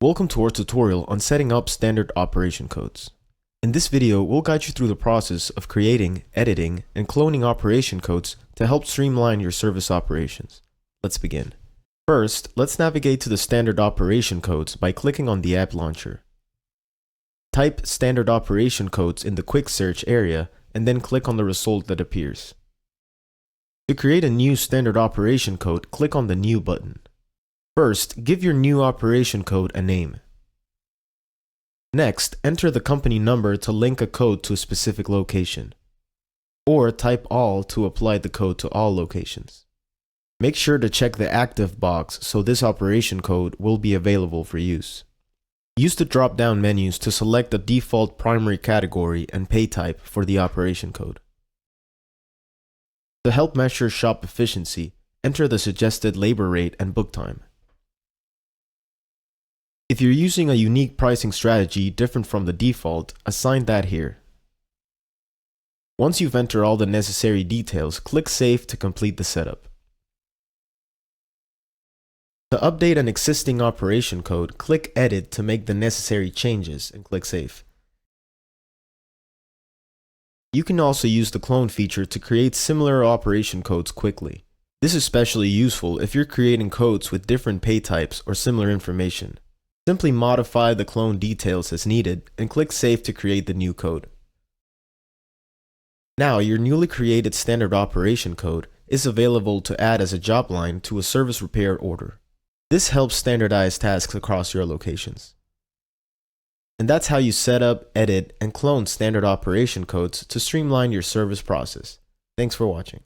Welcome to our tutorial on setting up standard operation codes. In this video, we'll guide you through the process of creating, editing, and cloning operation codes to help streamline your service operations. Let's begin. First, let's navigate to the standard operation codes by clicking on the app launcher. Type standard operation codes in the quick search area and then click on the result that appears. To create a new standard operation code, click on the New button. First, give your new operation code a name. Next, enter the company number to link a code to a specific location. Or type all to apply the code to all locations. Make sure to check the active box so this operation code will be available for use. Use the drop-down menus to select the default primary category and pay type for the operation code. To help measure shop efficiency, enter the suggested labor rate and book time. If you're using a unique pricing strategy different from the default, assign that here. Once you've entered all the necessary details, click Save to complete the setup. To update an existing operation code, click Edit to make the necessary changes and click Save. You can also use the clone feature to create similar operation codes quickly. This is especially useful if you're creating codes with different pay types or similar information. Simply modify the clone details as needed and click Save to create the new code. Now your newly created standard operation code is available to add as a job line to a service repair order. This helps standardize tasks across your locations. And that's how you set up, edit, and clone standard operation codes to streamline your service process. Thanks for watching.